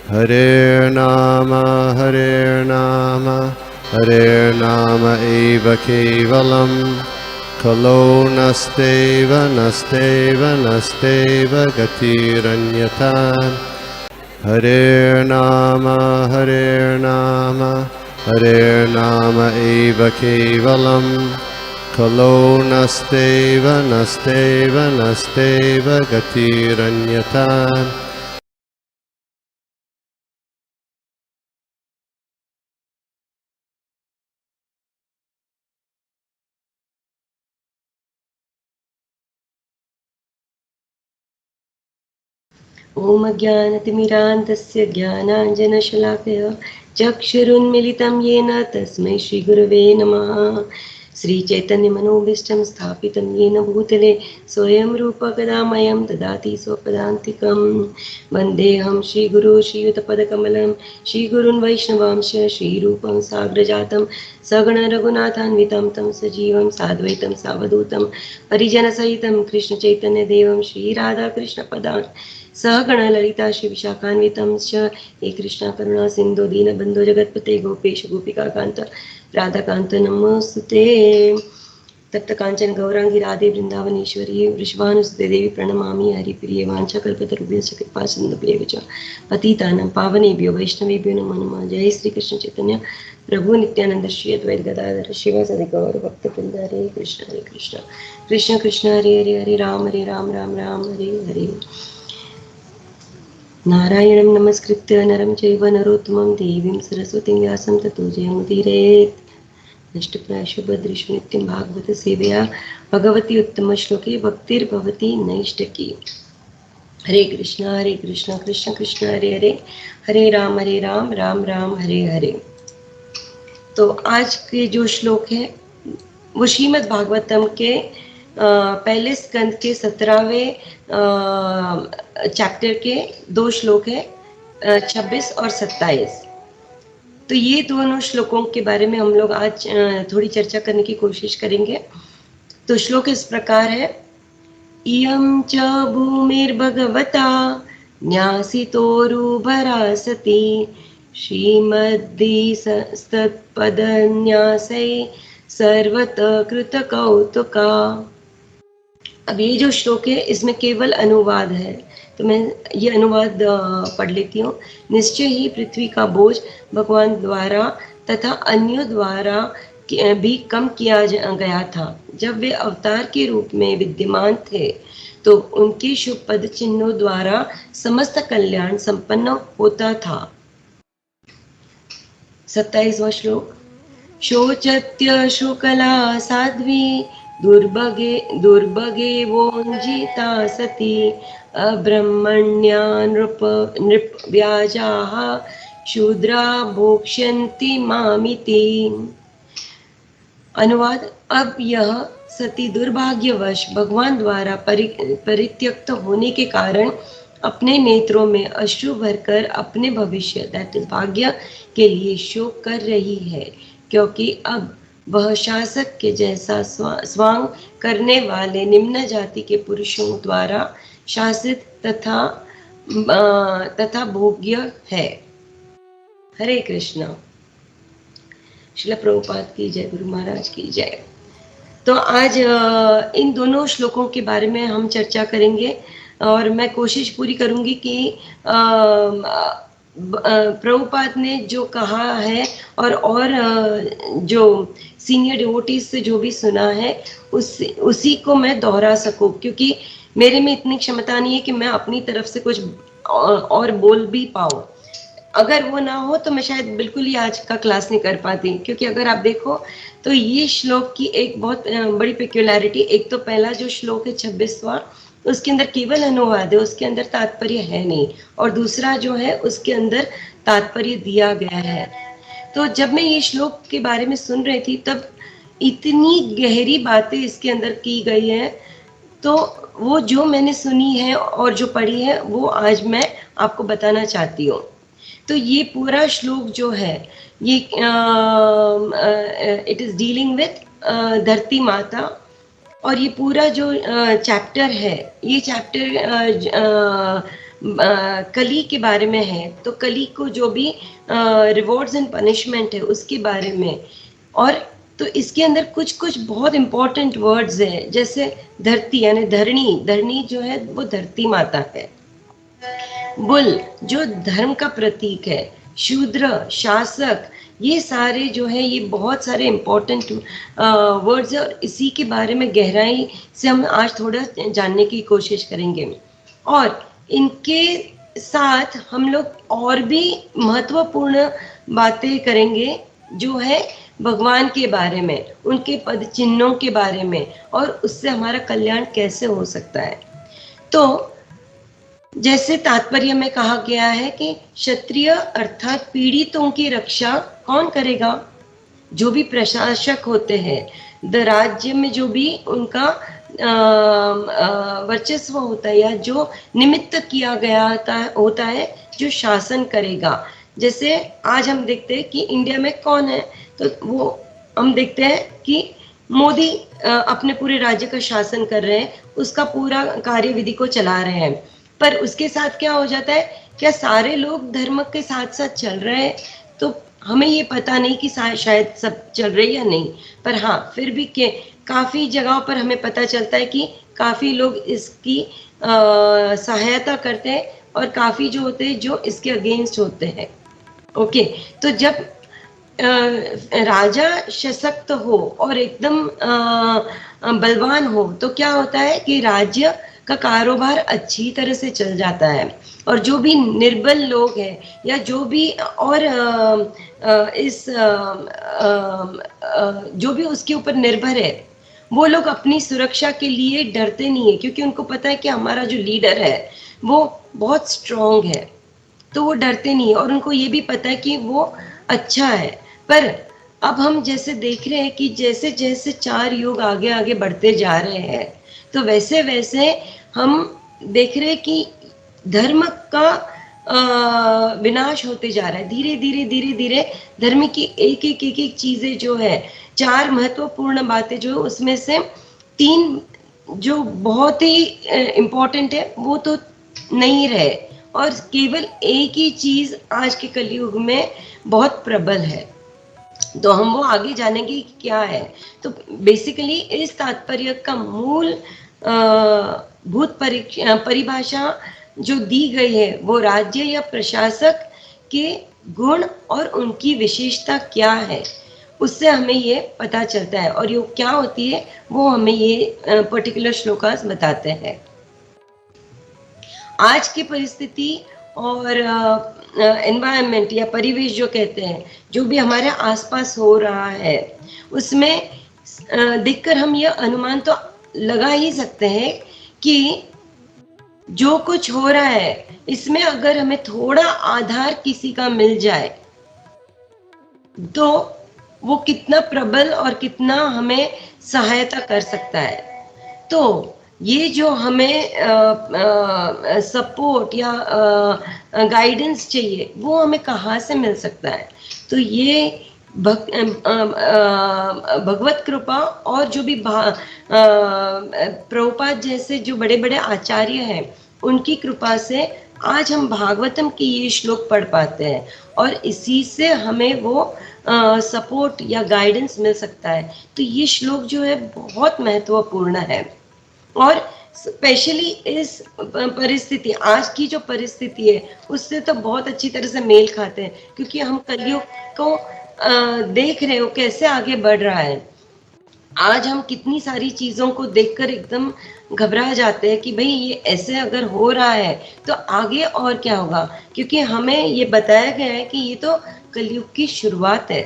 Hare Nama Hare Nama eva kevalam Kalo nasteva nasteva nasteva gatiranyatan Hare Nama Hare Nama eva kevalam Kalo nasteva nasteva nasteva gatiranyatan ओम ज्ञानतिमिरान्धस्य ज्ञानाञ्जनशलाकया चक्षुरुन्मिलितं येन तस्मै श्रीगुरवे नमः। श्रीचैतन्यमनोभीष्टं स्थापितं येन भूतले स्वयं रूपकदामयं ददाति स्वपदान्तिकं। वन्देऽहं श्रीगुरो श्रीयुतपदकमलं श्रीगुरुन् वैष्णवांश श्रीरूपं साग्रजातं सगणरघुनाथान्वितं तं सजीवं साद्वैतं सावधूतं परिजनसहितं कृष्णचैतन्यदेवं श्रीराधाकृष्णपदान् सहगण ललिता शिवशाखान्वितं च हे कृष्णा करुणा सिंधु दीनबंधु जगतपते गोपेश गोपिकाकांत राधाकांत नमोस्तुते। तप्त कांचन गौरांगी राधे वृंदावनेश्वरी वृषभानुसुते देवी प्रणमामि हरिप्रिये वाञ्छाकल्पतरुभ्यश्च कृपा सिन्धुभ्येव च पतितानां पावनेभ्यो वैष्णवेभ्यो नमो नमः। जय श्री कृष्ण चैतन्य प्रभु नित्यानंद श्री अद्वैत गदाधर शिवासादि गौर भक्तवृंद हरे कृष्ण कृष्ण कृष्ण हरे हरे हरे राम राम राम हरे हरे। नारायणं नमस्कृत्य नरं चैव नरोत्तमं देवीं सरस्वतीं व्यासं ततो जयमुदीरयेत्। नष्टप्रायेषु भद्रेषु नित्यं भागवत सेवया भगवती उत्तमश्लोके भक्तिर्भवति नैष्ठकी। हरे कृष्ण कृष्ण कृष्ण हरे हरे हरे राम राम राम हरे हरे। तो आज के जो श्लोक है वो श्रीमद् भागवतम के पहले स्कंद के 17वें चैप्टर के 2 श्लोक है 26 और 27। तो ये दोनों श्लोकों के बारे में हम लोग आज थोड़ी चर्चा करने की कोशिश करेंगे। तो श्लोक इस प्रकार है, इयं च भूमिर्भगवता न्यासितोरुभरा सती श्रीमद्दिस्तत्पदन्यासै सर्वतः कृतकौतुका। अब ये जो श्लोक है इसमें केवल अनुवाद है, तो मैं ये अनुवाद पढ़ लेती हूँ। निश्चय ही पृथ्वी का बोझ भगवान द्वारा तथा अन्यों द्वारा भी कम किया गया था। जब वे अवतार के रूप में विद्यमान थे तो उनके शुभ पद चिन्हों द्वारा समस्त कल्याण संपन्न होता था। 27वां श्लोक, शोचत्य शुकला साध्वी दुर्भगे वोञ्जिता सती अब्रह्मण्या नृप व्याजाः शूद्रा भोक्ष्यन्ति मामिति। अनुवाद, अब यह सती दुर्भाग्यवश भगवान द्वारा परित्यक्त होने के कारण अपने नेत्रों में अश्रु भरकर अपने भविष्य दैट इज भाग्य के लिए शोक कर रही है, क्योंकि अब वह शासक के जैसा स्वांग करने वाले निम्न जाति के पुरुषों द्वारा शासित तथा भोग्य है। हरे कृष्णा। श्रील प्रभुपाद की जय, गुरु महाराज की जय। तो आज इन दोनों श्लोकों के बारे में हम चर्चा करेंगे और मैं कोशिश पूरी करूंगी कि प्रभुपाद ने जो कहा है और जो सीनियर डिवोटीज से जो भी सुना है उसी को मैं दोहरा सकूं, क्योंकि मेरे में इतनी क्षमता नहीं है कि मैं अपनी तरफ से कुछ और बोल भी पाऊँ। अगर वो ना हो तो मैं शायद बिल्कुल ही आज का क्लास नहीं कर पाती, क्योंकि अगर आप देखो तो ये श्लोक की एक बहुत बड़ी पेक्युलरिटी, एक तो पहला जो श्लोक है 26वां, उसके अंदर केवल अनुवाद है, उसके अंदर तात्पर्य है नहीं, और दूसरा जो है उसके अंदर तात्पर्य दिया गया है। तो जब मैं ये श्लोक के बारे में सुन रही थी तब इतनी गहरी बातें इसके अंदर की गई है, तो वो जो मैंने सुनी है और जो पढ़ी है वो आज मैं आपको बताना चाहती हूँ। तो ये पूरा श्लोक जो है ये इट इज डीलिंग विथ धरती माता, और ये पूरा जो चैप्टर है ये चैप्टर कली के बारे में है, तो कली को जो भी रिवॉर्ड्स एंड पनिशमेंट है उसके बारे में। और तो इसके अंदर कुछ कुछ बहुत इंपॉर्टेंट वर्ड्स हैं, जैसे धरती यानी धरणी, धरणी जो है वो धरती माता है। बुल जो धर्म का प्रतीक है, शूद्र शासक, ये सारे जो है ये बहुत सारे इम्पोर्टेंट वर्ड्स है, और इसी के बारे में गहराई से हम आज थोड़ा जानने की कोशिश करेंगे। और इनके साथ हम लोग और भी महत्वपूर्ण बातें करेंगे, जो है भगवान के बारे में, उनके पद चिन्हों के बारे में, और उससे हमारा कल्याण कैसे हो सकता है। तो जैसे तात्पर्य में कहा गया है कि क्षत्रिय अर्थात पीड़ितों की रक्षा कौन करेगा? जो भी प्रशासक होते हैं, राज्य में जो भी उनका वर्चस्व होता है, या जो निमित्त किया गया होता है जो शासन करेगा। जैसे आज हम देखते हैं कि इंडिया में कौन है, तो वो हम देखते हैं कि मोदी अपने पूरे राज्य का शासन कर रहे हैं, उसका पूरा कार्यविधि को चला रहे हैं। पर उसके साथ क्या हो जाता है, क्या सारे लोग धर्म के साथ साथ चल रहे हैं? तो हमें ये पता नहीं कि शायद सब चल रहे या नहीं, पर हाँ फिर भी के काफ़ी जगहों पर हमें पता चलता है कि काफ़ी लोग इसकी सहायता करते हैं, और काफ़ी जो होते हैं जो इसके अगेंस्ट होते हैं। ओके, तो जब राजा सशक्त हो और एकदम बलवान हो, तो क्या होता है कि राज्य का कारोबार अच्छी तरह से चल जाता है, और जो भी निर्बल लोग हैं, या जो भी और जो भी उसके ऊपर निर्भर है, वो लोग अपनी सुरक्षा के लिए डरते नहीं है, क्योंकि उनको पता है कि हमारा जो लीडर है वो बहुत स्ट्रांग है, तो वो डरते नहीं है, और उनको ये भी पता है कि वो अच्छा है। पर अब हम जैसे देख रहे हैं कि जैसे जैसे 4 युग आगे आगे बढ़ते जा रहे हैं, तो वैसे वैसे हम देख रहे हैं कि धर्म का विनाश होते जा रहा है। धीरे धीरे धीरे धीरे धर्म की एक एक एक एक चीजें जो है, 4 महत्वपूर्ण बातें जो उसमें से 3 जो बहुत ही इम्पोर्टेंट है वो तो नहीं रहे, और केवल एक ही चीज आज के कलयुग में बहुत प्रबल है। तो हम वो आगे जानेंगे कि क्या है। तो बेसिकली इस तात्पर्य का मूल भूत परिभाषा जो दी गई है, वो राज्य या प्रशासक के गुण और उनकी विशेषता क्या है, उससे हमें ये पता चलता है, और ये क्या होती है वो हमें ये पर्टिकुलर श्लोकास बताते हैं। आज की परिस्थिति और एनवायरनमेंट या परिवेश जो कहते हैं, जो भी हमारे आसपास हो रहा है, उसमें देखकर हम ये अनुमान तो लगा ही सकते हैं कि जो कुछ हो रहा है इसमें अगर हमें थोड़ा आधार किसी का मिल जाए, तो वो कितना प्रबल और कितना हमें सहायता कर सकता है। तो ये जो हमें सपोर्ट या गाइडेंस चाहिए, वो हमें कहाँ से मिल सकता है? तो ये भगवत कृपा, और जो भी प्रभुपाद जैसे जो बड़े बड़े आचार्य हैं, उनकी कृपा से आज हम भागवतम के ये श्लोक पढ़ पाते हैं, और इसी से हमें वो सपोर्ट या गाइडेंस मिल सकता है। तो ये श्लोक जो है बहुत महत्वपूर्ण है, और स्पेशली इस परिस्थिति, आज की जो परिस्थिति है, उससे तो बहुत अच्छी तरह से मेल खाते हैं, क्योंकि हम कलयुग को देख रहे हो कैसे आगे बढ़ रहा है। आज हम कितनी सारी चीज़ों को देखकर एकदम घबरा जाते हैं कि भाई ये ऐसे अगर हो रहा है तो आगे और क्या होगा, क्योंकि हमें ये बताया गया है कि ये तो कलयुग की शुरुआत है।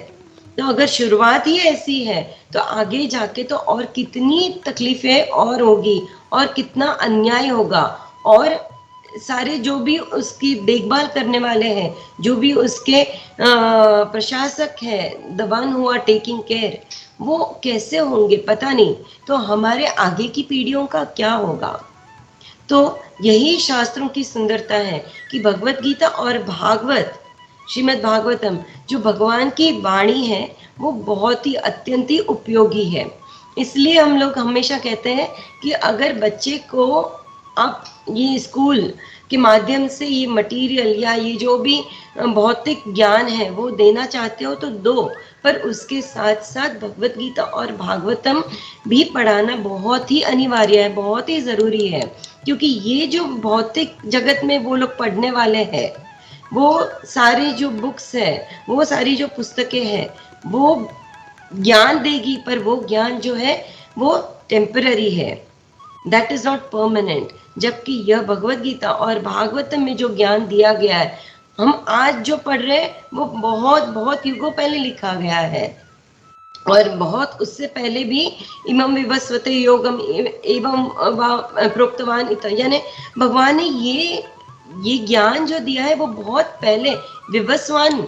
तो अगर शुरुआत ही ऐसी है तो आगे जाके तो और कितनी तकलीफें और होगी, और कितना अन्याय होगा, और सारे जो भी उसकी देखभाल करने वाले हैं, जो भी उसके प्रशासक हैं, the one who are taking care, वो कैसे होंगे पता नहीं। तो हमारे आगे की पीढ़ियों का क्या होगा? तो यही शास्त्रों की सुंदरता है कि भगवत गीता और भागवत, श्रीमद् भागवतम जो भगवान की वाणी है, वो बहुत ही अत्यंत ही उपयोगी है। इसलिए हम लोग हमेशा कहते हैं कि अगर बच्चे को आप ये स्कूल के माध्यम से ये मटेरियल या ये जो भी भौतिक ज्ञान है वो देना चाहते हो तो दो, पर उसके साथ साथ भगवत गीता और भागवतम भी पढ़ाना बहुत ही अनिवार्य है, बहुत ही ज़रूरी है। क्योंकि ये जो भौतिक जगत में वो लोग पढ़ने वाले हैं, वो सारी जो बुक्स है, वो सारी जो पुस्तकें हैं, वो ज्ञान देगी, पर वो ज्ञान जो है वो टेम्पररी है, दैट इज नॉट परमानेंट। जबकि यह भगवत गीता और भागवतम में जो ज्ञान दिया गया है, हम आज जो पढ़ रहे हैं वो बहुत बहुत युगों पहले लिखा गया है, और बहुत उससे पहले भी इमम विवस्वते योगम एवं प्रोक्तवान यानी भगवान ने ये ज्ञान जो दिया है वो बहुत पहले विवस्वान,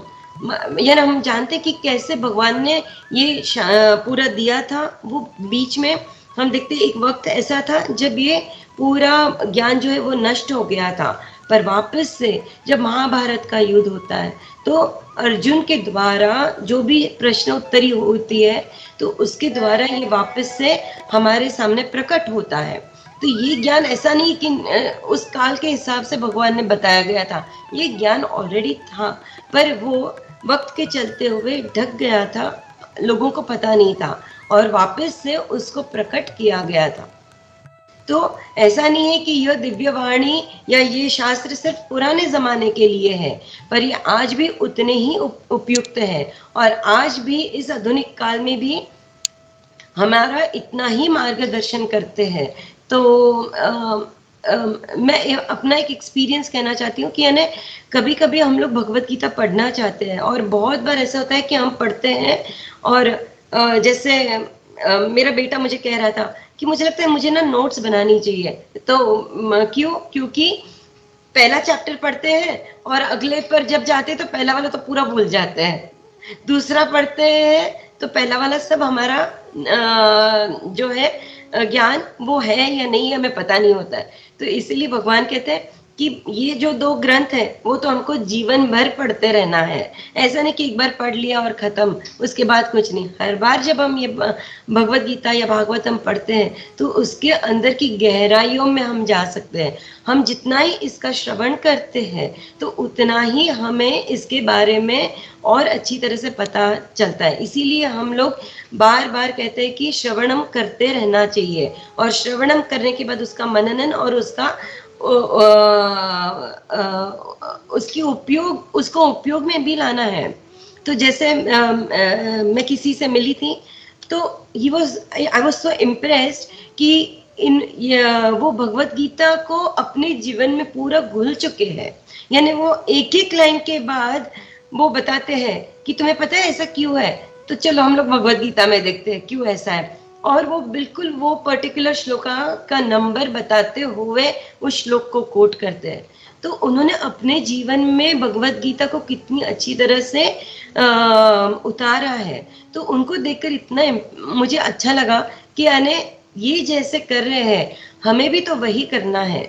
यानी हम जानते कि कैसे भगवान ने ये पूरा दिया था। वो बीच में हम देखते एक वक्त ऐसा था जब ये पूरा ज्ञान जो है वो नष्ट हो गया था, पर वापस से जब महाभारत का युद्ध होता है तो अर्जुन के द्वारा जो भी प्रश्न उत्तरी होती है तो उसके द्वारा ये वापस से हमारे सामने प्रकट होता है। तो ये ज्ञान ऐसा नहीं कि उस काल के हिसाब से भगवान ने बताया गया था, ये ज्ञान ऑलरेडी था, पर वो वक्त के चलते हुए ढक गया था, लोगों को पता नहीं था, और वापस से उसको प्रकट किया गया था। तो ऐसा नहीं है कि यह दिव्य वाणी या ये शास्त्र सिर्फ पुराने जमाने के लिए है, पर ये आज भी उतने ही उपयुक्त है, और आज भी इस आधुनिक काल में भी हमारा इतना ही मार्गदर्शन करते हैं। तो मैं अपना एक एक्सपीरियंस कहना चाहती हूँ कि यानी कभी कभी हम लोग भगवत गीता पढ़ना चाहते हैं, और बहुत बार ऐसा होता है कि हम पढ़ते हैं और जैसे मेरा बेटा मुझे कह रहा था कि मुझे लगता है मुझे ना नोट्स बनानी चाहिए। तो क्यों? क्योंकि पहला चैप्टर पढ़ते हैं और अगले पर जब जाते हैं तो पहला वाला तो पूरा भूल जाते हैं, दूसरा पढ़ते हैं तो पहला वाला सब हमारा जो है ज्ञान वो है या नहीं हमें पता नहीं होता है। तो इसीलिए भगवान कहते हैं कि ये जो दो ग्रंथ है वो तो हमको जीवन भर पढ़ते रहना है। ऐसा नहीं कि एक बार पढ़ लिया और खत्म, उसके बाद कुछ नहीं। हर बार जब हम ये भगवत गीता या भागवतम पढ़ते हैं तो उसके अंदर की गहराइयों में हम जा सकते हैं। हम जितना ही इसका श्रवण करते हैं तो उतना ही हमें इसके बारे में और अच्छी तरह से पता चलता है। इसीलिए हम लोग बार बार कहते हैं कि श्रवणम करते रहना चाहिए, और श्रवणम करने के बाद उसका मननन और उसका उसको उपयोग में भी लाना है। तो जैसे मैं किसी से मिली थी तो आई वॉज सो इम्प्रेस्ड कि वो भगवत गीता को अपने जीवन में पूरा घुल चुके हैं। यानी वो एक एक लाइन के बाद वो बताते हैं कि तुम्हें पता है ऐसा क्यों है, तो चलो हम लोग भगवत गीता में देखते हैं क्यों ऐसा है, और वो बिल्कुल वो पर्टिकुलर श्लोका का नंबर बताते हुए उस श्लोक को कोट करते हैं। तो उन्होंने अपने जीवन में भगवत गीता को कितनी अच्छी तरह से उतारा है। तो उनको देखकर इतना मुझे अच्छा लगा कि यानी ये जैसे कर रहे हैं हमें भी तो वही करना है,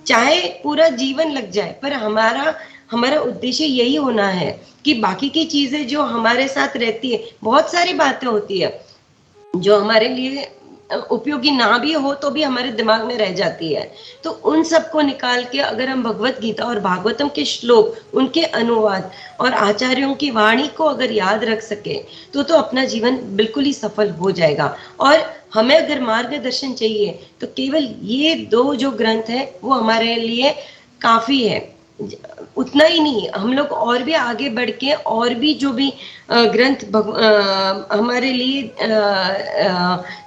चाहे पूरा जीवन लग जाए, पर हमारा उद्देश्य यही होना है कि बाकी की चीजें जो हमारे साथ रहती है, बहुत सारी बातें होती है जो हमारे लिए उपयोगी ना भी हो तो भी हमारे दिमाग में रह जाती है। तो उन सबको निकाल के अगर हम भगवत गीता और भागवतम के श्लोक, उनके अनुवाद और आचार्यों की वाणी को अगर याद रख सके तो अपना जीवन बिल्कुल ही सफल हो जाएगा। और हमें अगर मार्गदर्शन चाहिए तो केवल ये दो जो ग्रंथ है वो हमारे लिए काफी है। उतना ही नहीं, हम लोग और भी आगे बढ़ के और भी जो भी ग्रंथ हमारे लिए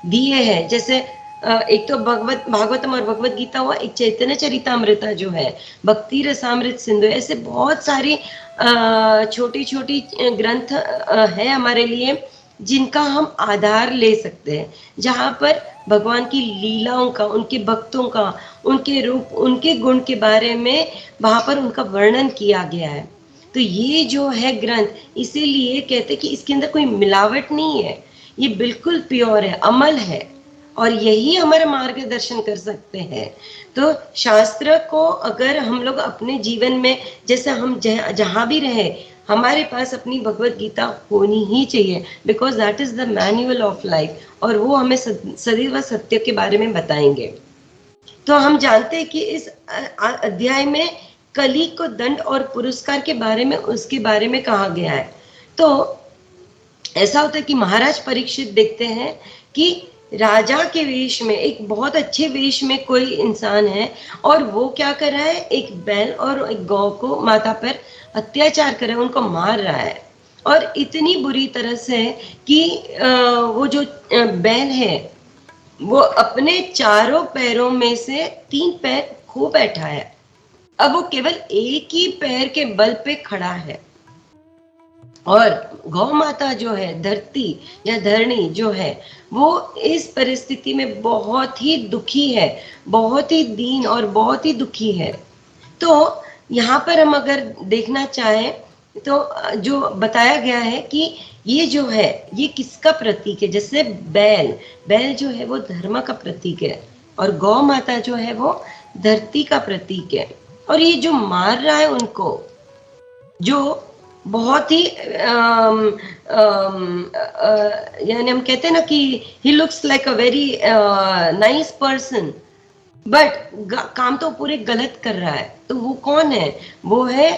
दिए हैं, जैसे एक तो भागवतम और भगवत गीता हुआ, एक चैतन्य चरितामृता जो है, भक्ति रसामृत सिंधु, ऐसे बहुत सारी छोटी छोटी ग्रंथ है हमारे लिए जिनका हम आधार ले सकते हैं, जहाँ पर भगवान की लीलाओं का, उनके भक्तों का, उनके रूप, उनके गुण के बारे में वहाँ पर उनका वर्णन किया गया है। तो ये जो है ग्रंथ, इसीलिए कहते हैं कि इसके अंदर कोई मिलावट नहीं है, ये बिल्कुल प्योर है, अमल है, और यही हमारा मार्गदर्शन कर सकते हैं। तो शास्त्र को अगर हम लोग अपने जीवन में, जैसे हम जहाँ भी रहे, हमारे पास अपनी भगवत गीता होनी ही चाहिए, because that is the manual of life, और वो हमें सदैव सत्य के बारे में बताएंगे। तो हम जानते हैं कि इस अध्याय में कली को दंड और पुरस्कार के बारे में, उसके बारे में कहा गया है। तो ऐसा होता है कि महाराज परीक्षित देखते हैं कि राजा के वेश में, एक बहुत अच्छे वेश में कोई इंसान है और वो क्या कर रहा है, एक बैल और एक गौ को माता पर अत्याचार कर रहा है, उनको मार रहा है। और इतनी बुरी तरह से कि वो जो बैल है वो अपने चारों पैरों में से 3 पैर खो बैठा है। अब वो केवल एक ही पैर के बल पे खड़ा है। और गौ माता जो है, धरती या धरणी जो है, वो इस परिस्थिति में बहुत ही दुखी है, बहुत ही दीन और बहुत ही दुखी है। तो यहाँ पर हम अगर देखना चाहें तो जो बताया गया है कि ये जो है ये किसका प्रतीक है। जैसे बैल जो है वो धर्म का प्रतीक है और गौ माता जो है वो धरती का प्रतीक है। और ये जो मार रहा है उनको, जो बहुत ही यानी हम कहते हैं ना कि he looks like a very nice person, but काम तो पूरे गलत कर रहा है। तो वो कौन है? वो है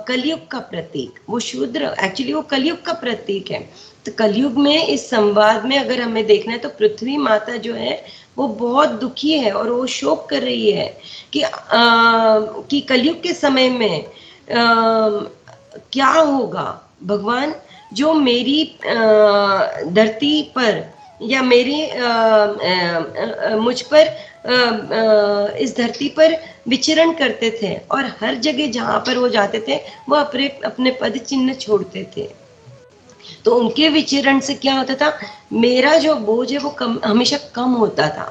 कलयुग का प्रतीक। वो शूद्र, एक्चुअली वो कलयुग का प्रतीक है। तो कलयुग में इस संवाद में अगर हमें देखना है तो पृथ्वी माता जो है वो बहुत दुखी है और वो शोक कर रही है कि कलयुग के समय में क्या होगा। भगवान जो मेरी धरती पर या मेरी मुझ पर इस धरती पर विचरण करते थे और हर जगह जहां पर वो जाते थे वो अपने अपने पद चिन्ह छोड़ते थे। तो उनके विचरण से क्या होता था, मेरा जो बोझ है वो कम, हमेशा कम होता था।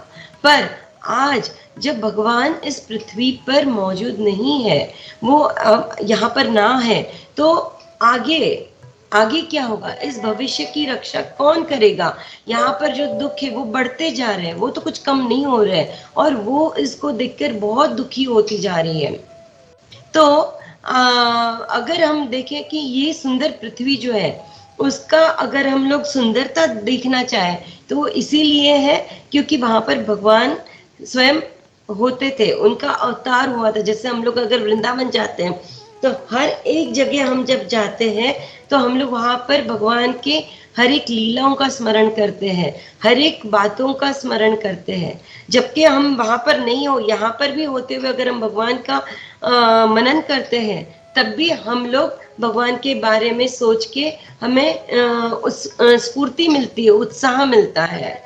पर आज जब भगवान इस पृथ्वी पर मौजूद नहीं है, वो यहाँ पर ना है, तो आगे क्या होगा, इस भविष्य की रक्षा कौन करेगा? यहाँ पर जो दुख है वो बढ़ते जा रहे हैं, वो तो कुछ कम नहीं हो रहे हैं और वो इसको देखकर बहुत दुखी होती जा रही है। तो अगर हम देखें कि ये सुंदर पृथ्वी जो है उसका अगर हम लोग सुंदरता देखना चाहें तो वो इसीलिए है क्योंकि वहां पर भगवान स्वयं होते थे, उनका अवतार हुआ था। जैसे हम लोग अगर वृंदावन जाते हैं तो हर एक जगह हम जब जाते हैं तो हम लोग वहां पर भगवान के हर एक लीलाओं का स्मरण करते हैं, हर एक बातों का स्मरण करते हैं। जबकि हम वहां पर नहीं हो, यहाँ पर भी होते हुए अगर हम भगवान का मनन करते हैं तब भी हम लोग भगवान के बारे में सोच के हमें उस स्फूर्ति मिलती है, उत्साह मिलता है।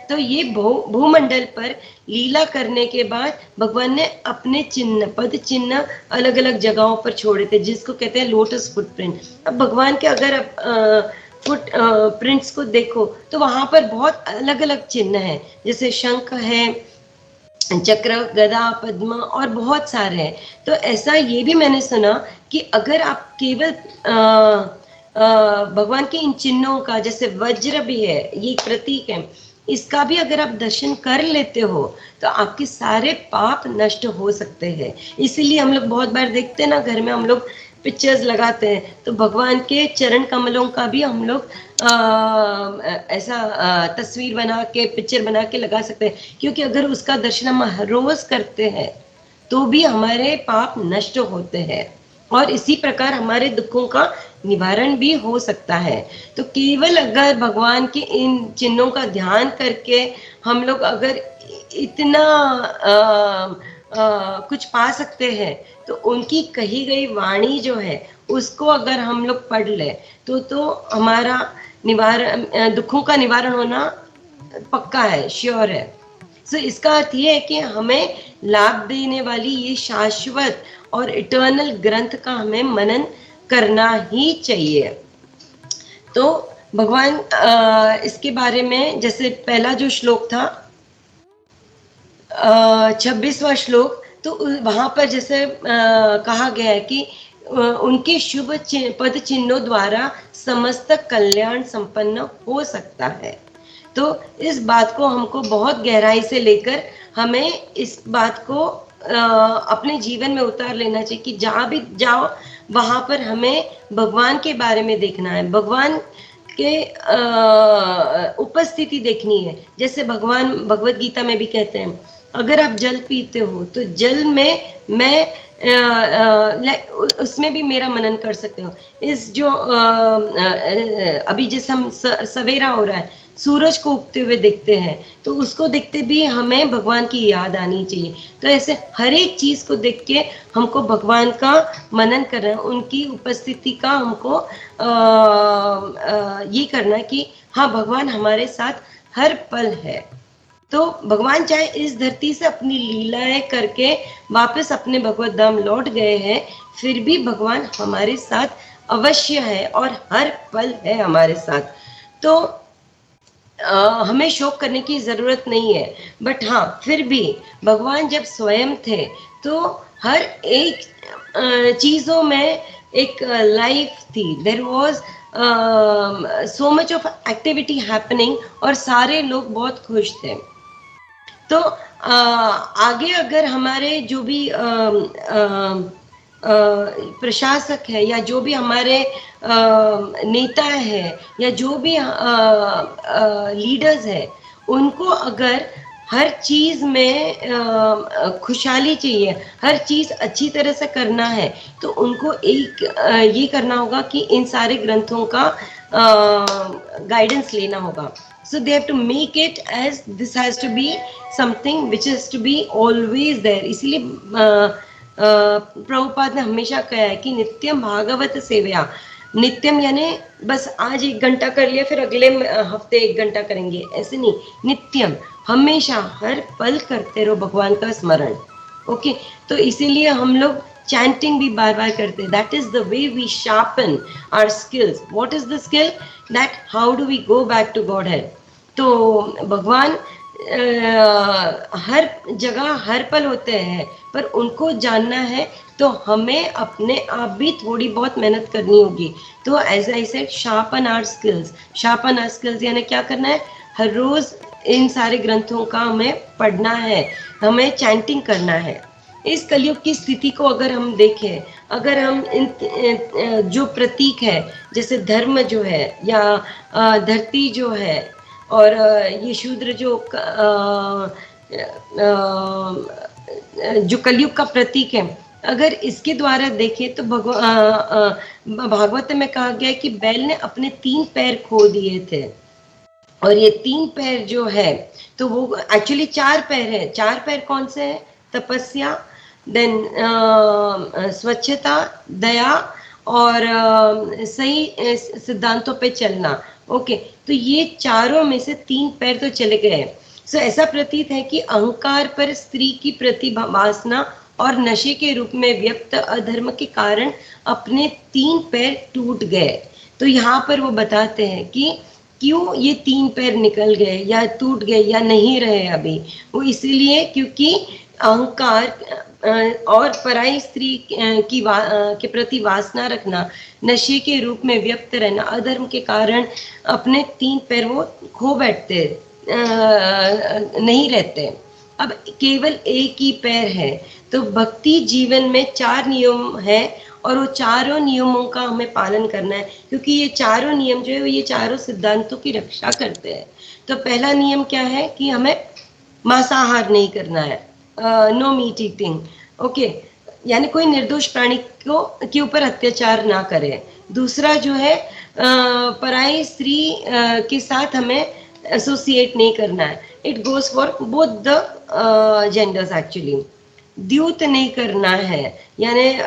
तो ये भूमंडल पर लीला करने के बाद भगवान ने अपने चिन्ह, पद चिन्ह अलग अलग जगहों पर छोड़े थे, जिसको कहते हैं लोटस फुटप्रिंट। अब भगवान के अगर फुट प्रिंट्स को देखो तो वहां पर बहुत अलग अलग चिन्ह हैं, जैसे शंख है, चक्र, गदा, पद्म और बहुत सारे हैं। तो ऐसा ये भी मैंने सुना कि अगर आप केवल भगवान के इन चिन्हों का, जैसे वज्र भी है, ये प्रतीक है, इसका भी अगर आप दर्शन कर लेते हो तो आपके सारे पाप नष्ट हो सकते हैं। इसीलिए हम लोग बहुत बार देखते हैं ना, घर में हम लोग पिक्चर्स लगाते हैं तो भगवान के चरण कमलों का भी हम लोग ऐसा तस्वीर बना के, पिक्चर बना के लगा सकते हैं, क्योंकि अगर उसका दर्शन हम हर रोज करते हैं तो भी हमारे पाप नष्ट होते हैं और इसी प्रकार हमारे दुखों का निवारण भी हो सकता है। तो केवल अगर भगवान के इन चिन्हों का ध्यान करके हम लोग अगर इतना कुछ पा सकते हैं तो उनकी कही गई वाणी जो है उसको अगर हम लोग पढ़ ले तो हमारा निवारण, दुखों का निवारण होना पक्का है, श्योर है। सो इसका अर्थ ये है कि हमें लाभ देने वाली ये शाश्वत और इटर्नल ग्रंथ का हमें मनन करना ही चाहिए। तो भगवान इसके बारे में, जैसे पहला जो श्लोक था 26वां श्लोक, तो वहां पर जैसे कहा गया है कि उनके शुभ पद चिन्हों द्वारा समस्त कल्याण संपन्न हो सकता है। तो इस बात को हमको बहुत गहराई से लेकर हमें इस बात को अपने जीवन में उतार लेना चाहिए कि जहाँ भी जाओ वहां पर हमें भगवान के बारे में देखना है, भगवान के उपस्थिति देखनी है। जैसे भगवान भगवत गीता में भी कहते हैं अगर आप जल पीते हो तो जल में मैं उसमें भी मेरा मनन कर सकते हो। इस जो अभी जैसे हम सवेरा हो रहा है, सूरज को उगते हुए देखते हैं, तो उसको देखते भी हमें भगवान की याद आनी चाहिए। तो ऐसे हर एक चीज को देख के हमको भगवान का मनन करना है, उनकी उपस्थिति का हमको ये करना है कि हाँ, भगवान हमारे साथ हर पल है। तो भगवान चाहे इस धरती से अपनी लीलाएं करके वापस अपने भगवत धाम लौट गए हैं, फिर भी भगवान हमारे साथ अवश्य है और हर पल है हमारे साथ। तो हमें शोक करने की जरूरत नहीं है। बट हाँ, फिर भी भगवान जब स्वयं थे तो हर एक चीजों में एक लाइफ थी। There was so much of activity happening और सारे लोग बहुत खुश थे। तो आगे अगर हमारे जो भी प्रशासक है या जो भी हमारे नेता है या जो भी लीडर्स है, उनको अगर हर चीज में खुशहाली चाहिए, हर चीज अच्छी तरह से करना है, तो उनको एक ये करना होगा कि इन सारे ग्रंथों का गाइडेंस लेना होगा। So they have to make it as this has to be something which is to be always there। इसीलिए प्रभुपाद ने हमेशा कहा है कि नित्यम भागवत सेवया। नित्यम यानी बस आज 1 घंटा कर लिया फिर अगले हफ्ते 1 घंटा करेंगे, ऐसे नहीं। नित्यम हमेशा हर पल करते रहो भगवान का स्मरण। ओके, तो इसीलिए हम लोग चैंटिंग भी बार बार करते हैं। That is the way we sharpen our skills. What is the skill? That how do we go back to Godhead. तो भगवान हर जगह हर पल होते हैं, पर उनको जानना है तो हमें अपने आप भी थोड़ी बहुत मेहनत करनी होगी। तो as I said, sharpen our skills. Sharpen our skills यानी क्या करना है? हर रोज इन सारे ग्रंथों का हमें पढ़ना है, हमें चैंटिंग करना है। इस कलयुग की स्थिति को अगर हम देखें, अगर हम इन जो प्रतीक है, जैसे धर्म जो है या धरती जो है और ये शूद्र जो कलयुग का प्रतीक है, अगर इसके द्वारा देखें तो भागवत में कहा गया है कि बैल ने अपने 3 पैर खो दिए थे। और ये 3 पैर जो है तो वो एक्चुअली 4 पैर है। 4 पैर कौन से है? तपस्या, देन स्वच्छता, दया और सही सिद्धांतों पे चलना। ओके, तो ये चारों में से 3 पैर तो चले गए। सो ऐसा प्रतीत है कि अहंकार पर स्त्री की प्रतिभासना और नशे के रूप में व्यक्त अधर्म के कारण अपने 3 पैर टूट गए। तो यहाँ पर वो बताते हैं कि क्यों ये 3 पैर निकल गए या टूट गए या नहीं रहे अभी। वो इसीलिए क्योंकि अहंकार और पराई स्त्री के प्रति वासना रखना, नशे के रूप में व्यक्त रहना, अधर्म के कारण अपने 3 पैर वो खो बैठते, नहीं रहते। अब केवल एक ही पैर है। तो भक्ति जीवन में 4 नियम है और वो चारों नियमों का हमें पालन करना है, क्योंकि ये चारों नियम जो है ये चारों सिद्धांतों की रक्षा करते हैं। तो पहला नियम क्या है कि हमें मांसाहार नहीं करना है, नो मीट ईटिंग। ओके, यानी कोई निर्दोष प्राणी के ऊपर अत्याचार ना करे। दूसरा जो है पराई स्त्री के साथ हमें एसोसिएट नहीं करना है। It goes for both the genders actually. द्यूत नहीं करना है, यानी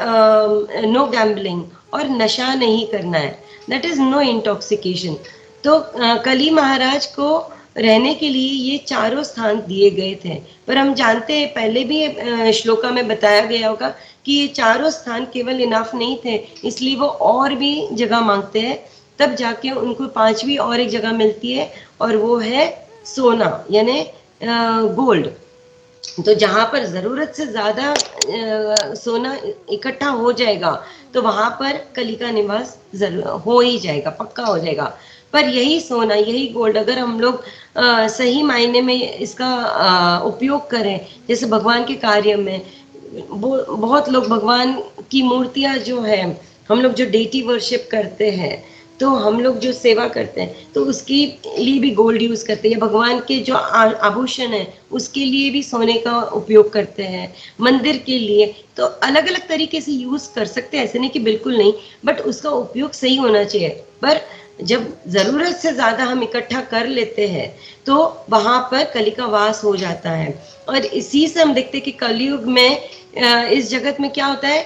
नो गैम्बलिंग, और नशा नहीं करना है, दैट इज नो इंटॉक्सिकेशन। तो कली महाराज को रहने के लिए ये चारों स्थान दिए गए थे। पर हम जानते हैं, पहले भी श्लोका में बताया गया होगा कि ये चारों स्थान केवल इनाफ नहीं थे, इसलिए वो और भी जगह मांगते हैं। तब जाके उनको 5वीं और एक जगह मिलती है, और वो है सोना यानी गोल्ड। तो जहां पर जरूरत से ज्यादा सोना इकट्ठा हो जाएगा तो वहां पर कली का निवास हो ही जाएगा, पक्का हो जाएगा। पर यही सोना, यही गोल्ड अगर हम लोग सही मायने में इसका उपयोग करें, जैसे भगवान के कार्य में, बहुत लोग भगवान की मूर्तियां जो है, हम लोग जो डेटी वर्शिप करते हैं, तो हम लोग जो सेवा करते हैं तो उसके लिए भी गोल्ड यूज करते हैं, भगवान के जो आभूषण है उसके लिए भी सोने का उपयोग करते हैं, मंदिर के लिए तो अलग अलग तरीके से यूज कर सकते हैं, ऐसे नहीं कि बिल्कुल नहीं, बट उसका उपयोग सही होना चाहिए। पर जब जरूरत से ज्यादा हम इकट्ठा कर लेते हैं तो वहां पर कली का वास हो जाता है। और इसी से हम देखते हैं कि कलयुग में इस जगत में क्या होता है,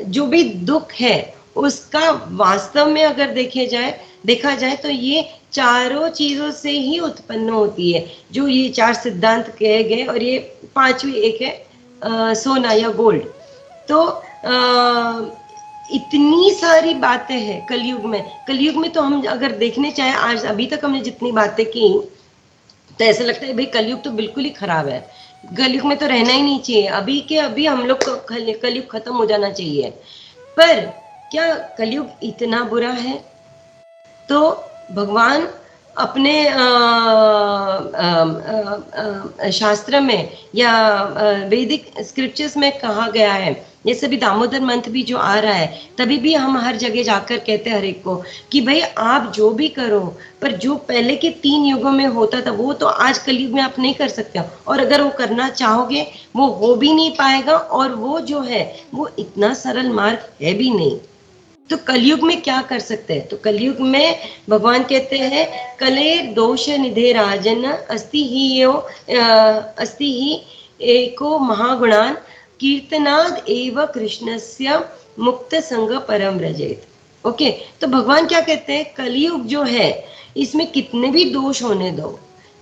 जो भी दुख है उसका वास्तव में अगर देखा जाए तो ये चारों चीजों से ही उत्पन्न होती है, जो ये चार सिद्धांत कहे गए, और ये पांचवी एक है सोना या गोल्ड। तो इतनी सारी बातें हैं कलयुग में तो हम अगर देखने चाहे आज अभी तक हमने जितनी बातें की तो ऐसा लगता है भाई कलयुग तो बिल्कुल ही खराब है, कलयुग में तो रहना ही नहीं चाहिए, अभी के अभी हम लोग को कलयुग खत्म हो जाना चाहिए। पर क्या कलयुग इतना बुरा है? तो भगवान अपने शास्त्र में या वैदिक स्क्रिप्चर्स में कहा गया है, जैसे भी दामोदर मंथ भी जो आ रहा है तभी भी हम हर जगह जाकर कहते हैं हर एक को कि भाई आप जो भी करो, पर जो पहले के 3 युगों में होता था वो तो आज कलयुग में आप नहीं कर सकते, और अगर वो करना चाहोगे वो हो भी नहीं पाएगा, और वो जो है वो इतना सरल मार्ग है भी नहीं। तो कलयुग में क्या कर सकते हैं? तो कलयुग में भगवान कहते हैं कले दोष निधे राजन अस्ति ही एको महागुणान कीर्तनाद एव कृष्णस्य मुक्त संग परम व्रजेत। ओके, तो भगवान क्या कहते हैं, कलयुग जो है इसमें कितने भी दोष होने दो,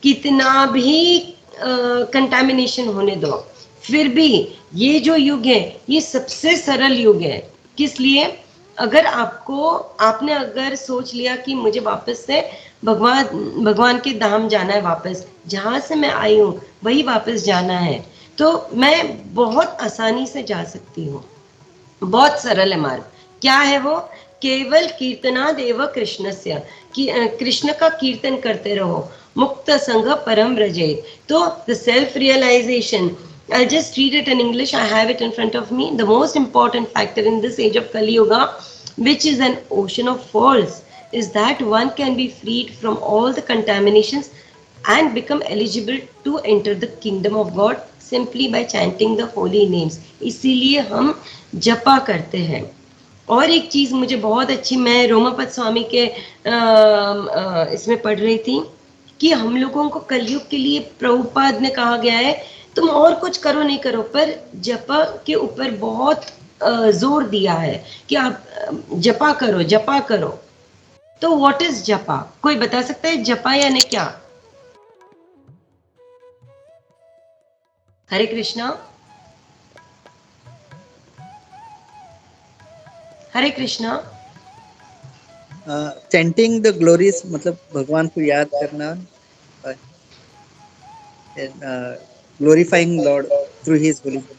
कितना भी कंटामिनेशन होने दो, फिर भी ये जो युग है ये सबसे सरल युग है। किस लिए? अगर आपने अगर सोच लिया कि मुझे वापस से भगवान के धाम जाना है, वापस जहां से मैं आई हूँ वही वापस जाना है, तो मैं बहुत आसानी से जा सकती हूँ, बहुत सरल है मार्ग। क्या है वो? केवल कीर्तनादेव कृष्णस्य, कृष्ण का कीर्तन करते रहो, मुक्त संग परम व्रजेत। तो the self realisation, I'll just read it in English. I have it in front of me. The most important factor in this age of Kali Yuga, which is an ocean of faults, is that one can be freed from all the contaminations and become eligible to enter the kingdom of God simply by chanting the holy names. इसीलिए हम जपा करते हैं। और एक चीज मुझे बहुत अच्छी, मैं रोमापत स्वामी के इसमें पढ़ रही थी कि हम लोगों को कलयुग के लिए प्रभुपाद ने कहा गया है तुम और कुछ करो नहीं करो, पर जपा के ऊपर बहुत जोर दिया है कि आप जपा करो। तो व्हाट इज जपा? कोई बता सकता है जपा यानी क्या? हरे Krishna, Hare Krishna. Chanting the glories, मतलब भगवान को याद करना, glorifying Lord through His holy name.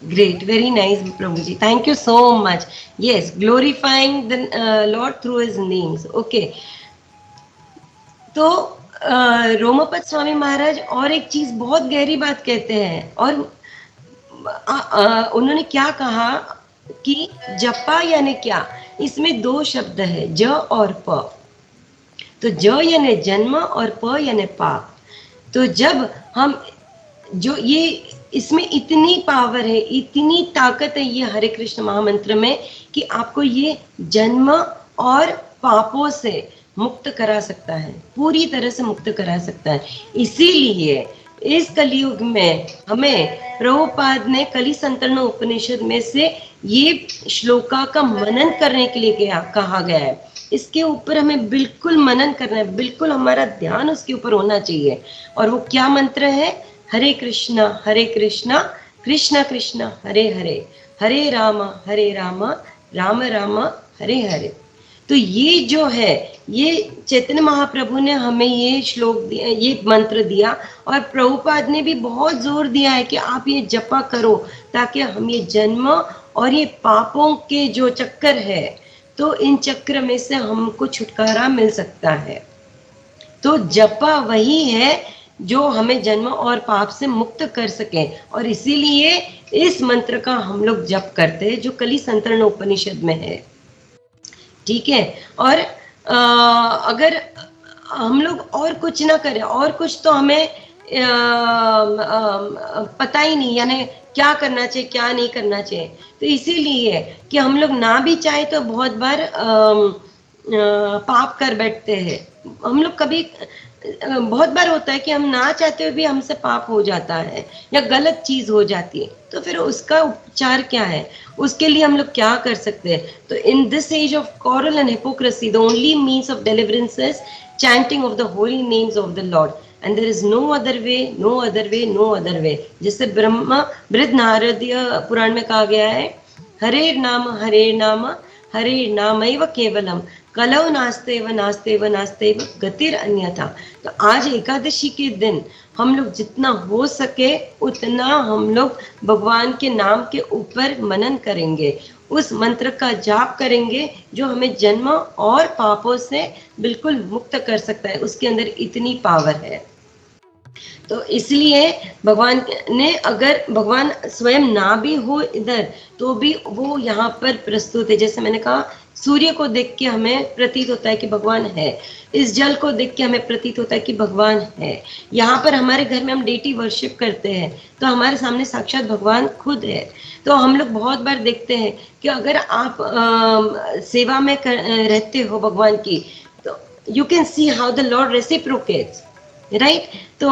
Great, very nice, Prabhuji. Thank you so much. Yes, glorifying the Lord through His names. Okay. तो रोमापत स्वामी महाराज और एक चीज बहुत गहरी बात कहते हैं, और उन्होंने क्या कहा कि जपा यानी क्या? इसमें 2 शब्द है, ज और प। तो ज यानी जन्म और प यानी पाप। तो जब हम जो ये इसमें इतनी पावर है, इतनी ताकत है ये हरे कृष्ण महामंत्र में कि आपको ये जन्म और पापों से मुक्त करा सकता है, पूरी तरह से मुक्त करा सकता है। इसीलिए इस कलयुग में हमें प्रभुपाद ने कली संतरण उपनिषद में से ये श्लोका का मनन करने के लिए कहा गया है। इसके ऊपर हमें बिल्कुल मनन करना है, बिल्कुल हमारा ध्यान उसके ऊपर होना चाहिए। और वो क्या मंत्र है? हरे कृष्णा कृष्ण कृष्ण हरे हरे, हरे राम राम राम हरे हरे। तो ये जो है, ये चैतन्य महाप्रभु ने हमें ये श्लोक दिया, ये मंत्र दिया, और प्रभुपाद ने भी बहुत जोर दिया है कि आप ये जपा करो ताकि हम ये जन्म और ये पापों के जो चक्कर है, तो इन चक्र में से हमको छुटकारा मिल सकता है। तो जपा वही है जो हमें जन्म और पाप से मुक्त कर सके, और इसीलिए इस मंत्र का हम लोग जप करते हैं जो कली संतरण उपनिषद में है। ठीक है। और अगर हम लोग और कुछ ना करें, और कुछ तो हमें पता ही नहीं, यानी क्या करना चाहिए क्या नहीं करना चाहिए। तो इसीलिए कि हम लोग ना भी चाहे तो बहुत बार पाप कर बैठते हैं हम लोग। कभी बहुत बार होता है कि हम ना चाहते हुए भी हमसे पाप हो जाता है या गलत चीज हो जाती है, तो फिर उसका उपचार क्या है, उसके लिए हम लोग क्या कर सकते हैं। तो in this age of quarrel and hypocrisy, the only means of deliverance is chanting of the holy names of the Lord, and there is no other way, no other way, no other way। जिससे ब्रह्मा बृहद नारदीय पुराण में कहा गया है, हरे नाम हरे नामैव केवलम कलौ नास्तेव नास्तेव नास्तेव गतिर अन्यथा। तो आज एकादशी के दिन हम लोग जितना हो सके उतना हम लोग भगवान के नाम के ऊपर मनन करेंगे, उस मंत्र का जाप करेंगे जो हमें जन्म और पापों से बिल्कुल मुक्त कर सकता है। उसके अंदर इतनी पावर है। तो इसलिए भगवान ने, अगर भगवान स्वयं ना भी हो इधर तो भी वो यहाँ पर प्रस्तुत है। जैसे मैंने कहा, सूर्य को देख के हमें प्रतीत होता है कि भगवान है, इस जल को देख के हमें प्रतीत होता है कि भगवान है। यहाँ पर हमारे घर में हम डेटी वर्शिप करते हैं तो हमारे सामने साक्षात भगवान खुद है। तो हम लोग बहुत बार देखते हैं कि अगर आप सेवा में रहते हो भगवान की, तो you can see how the Lord reciprocates, right. तो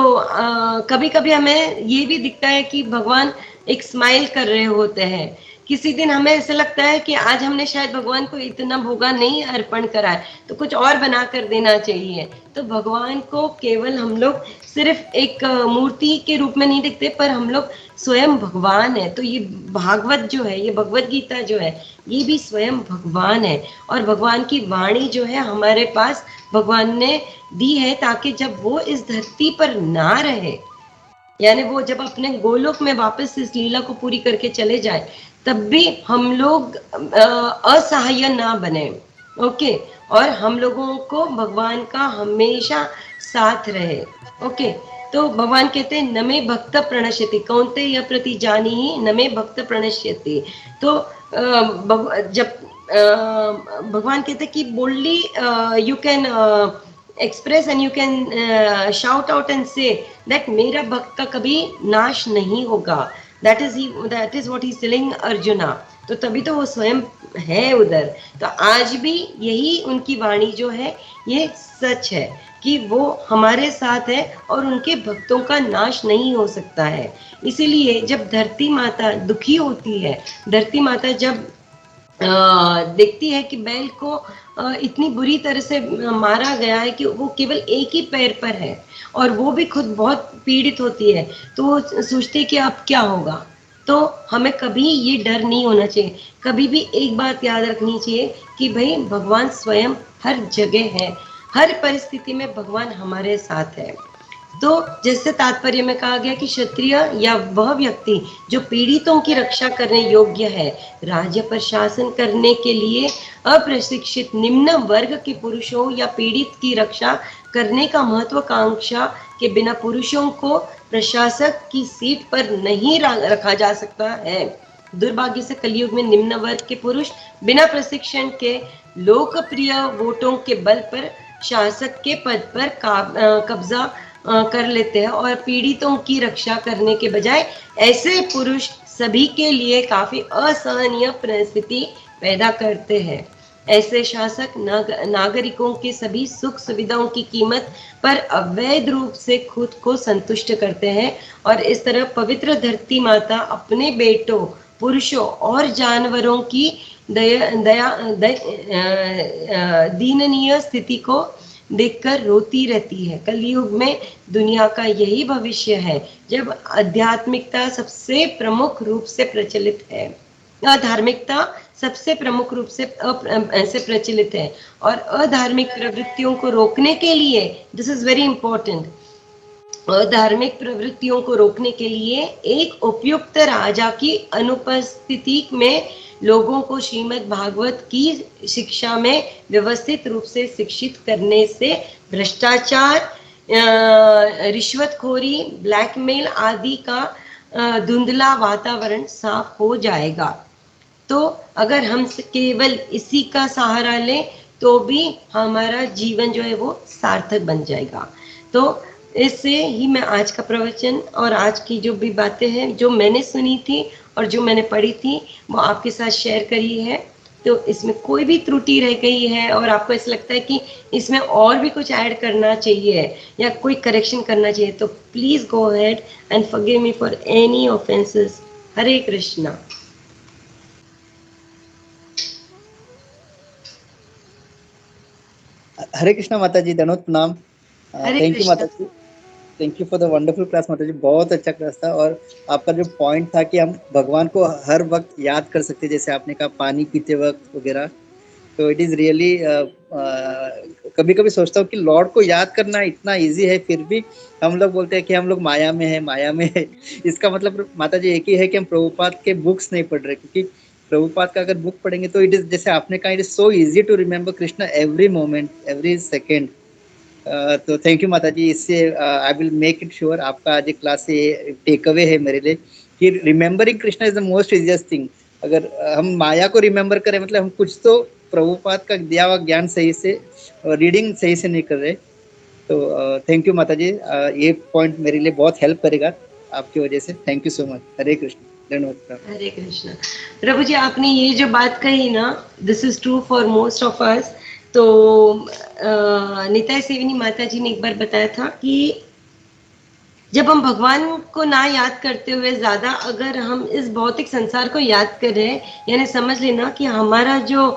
कभी कभी हमें ये भी दिखता है कि भगवान एक स्माइल कर रहे होते हैं। किसी दिन हमें ऐसा लगता है कि आज हमने शायद भगवान को इतना भोगा नहीं अर्पण करा है, तो कुछ और बना कर देना चाहिए। तो भगवान को केवल हम लोग सिर्फ एक मूर्ति के रूप में नहीं देखते, पर हम लोग स्वयं भगवान है। तो ये भागवत जो है, ये भगवत गीता जो है, ये भी स्वयं भगवान है। और भगवान की वाणी जो है हमारे पास भगवान ने दी है, ताकि जब वो इस धरती पर ना रहे, यानी वो जब अपने गोलोक में वापस इस लीला को पूरी करके चले जाए, तब भी हम लोग असहाय ना बने। ओके। और हम लोगों को भगवान का हमेशा साथ रहे। ओके। तो भगवान कहते हैं नमे भक्त प्रणश्यति कौन्तेय प्रति जानीहि नमे भक्त प्रणश्यति। तो जब भगवान कहते हैं कि boldly you can express and you can shout out and say that मेरा भक्त का कभी नाश नहीं होगा। that is what he's telling arjuna. तो तभी तो वो स्वयं है उधर। तो आज भी यही उनकी वाणी जो है ये सच है कि वो हमारे साथ है और उनके भक्तों का नाश नहीं हो सकता है। इसीलिए जब धरती माता दुखी होती है, धरती माता जब देखती है कि बैल को इतनी बुरी तरह से मारा गया है कि वो केवल एक ही पैर पर है और वो भी खुद बहुत पीड़ित होती है, तो वो सोचती है कि अब क्या होगा। तो हमें कभी ये डर नहीं होना चाहिए। कभी भी एक बात याद रखनी चाहिए कि भाई भगवान स्वयं हर जगह है, हर परिस्थिति में भगवान हमारे साथ है। तो जैसे तात्पर्य में कहा गया कि क्षत्रिय या वह व्यक्ति जो पीड़ितों की रक्षा करने योग्य है, राज्य पर शासन करने के लिए अप्रशिक्षित निम्न वर्ग के पुरुषों या पीड़ित की रक्षा करने का महत्वाकांक्षा के बिना पुरुषों को प्रशासक की सीट पर नहीं रखा जा सकता है। दुर्भाग्य से कलयुग में निम्न वर्ग के पुरुष बिना प्रशिक्षण के लोकप्रिय वोटों के बल पर शासक के पद पर कब्जा कर लेते हैं और पीड़ितों की रक्षा करने के बजाय ऐसे पुरुष सभी के लिए काफी असहनीय परिस्थिति पैदा करते हैं। ऐसे शासक नागरिकों के सभी सुख सुविधाओं की कीमत पर अवैध रूप से खुद को संतुष्ट करते हैं और इस तरह पवित्र धरती माता अपने बेटों, पुरुषों और जानवरों की दीननीय स्थिति को देखकर रोती रहती है। कलयुग में दुनिया का यही भविष्य है जब आध्यात्मिकता सबसे प्रमुख रूप से प्रचलित है, अधार्मिकता सबसे प्रमुख रूप से प्रचलित है। और अधार्मिक प्रवृत्तियों को रोकने के लिए, दिस इज वेरी इंपॉर्टेंट, अधार्मिक प्रवृत्तियों को रोकने के लिए एक उपयुक्त राजा की अनुपस्थिति में लोगों को श्रीमद् भागवत की शिक्षा में व्यवस्थित रूप से शिक्षित करने से भ्रष्टाचार, रिश्वतखोरी, ब्लैकमेल आदि का धुंधला वातावरण साफ हो जाएगा। तो अगर हम केवल इसी का सहारा लें तो भी हमारा जीवन जो है वो सार्थक बन जाएगा। तो इससे ही मैं आज का प्रवचन और आज की जो भी बातें हैं जो मैंने सुनी थी और जो मैंने पढ़ी थी वो आपके साथ शेयर करी है। तो इसमें कोई भी त्रुटि रह गई है और आपको ऐसा लगता है कि इसमें और भी कुछ ऐड करना चाहिए या कोई करेक्शन करना चाहिए तो please go ahead and forgive me for any offences. Hare Krishna. Hare Krishna माता जी, दंडवत प्रणाम। Hare thank you Krishna. माता जी, thank you for the wonderful class माता जी। बहुत अच्छा क्लास था। और आपका जो पॉइंट था कि हम भगवान को हर वक्त याद कर सकते, जैसे आपने कहा पानी पीते वक्त वगैरह, तो इट इज रियली, कभी कभी सोचता हूँ कि लॉर्ड को याद करना इतना इजी है, फिर भी हम लोग बोलते हैं कि हम लोग माया में है, माया में है। इसका मतलब माता जी एक ही है कि हम प्रभुपाद के बुक्स नहीं पढ़ रहे, क्योंकि प्रभुपाद का अगर बुक पढ़ेंगे तो इट इज, जैसे आपने कहा, it is so easy to remember Krishna every moment every second. तो थैंक यू माता जी। इससे I will make it sure, आपका आज क्लास से टेक अवे है मेरे लिए कि remembering Krishna is the most easiest thing. अगर हम माया को रिमेम्बर करें, मतलब हम कुछ तो प्रभुपाद का दिया हुआ ज्ञान सही से, रीडिंग सही से नहीं कर रहे। तो थैंक यू माता जी, ये पॉइंट मेरे लिए बहुत हेल्प करेगा आपकी वजह से। Thank you so much. Hare Krishna, धन्यवाद। हरे कृष्णा। प्रभु जी आपने ये जो बात कही ना, this is true for most of us. तो निताई सेविनी माता जी ने एक बार बताया था कि जब हम भगवान को ना याद करते हुए ज्यादा अगर हम इस भौतिक संसार को याद कर रहे हैं, यानी समझ लेना कि हमारा जो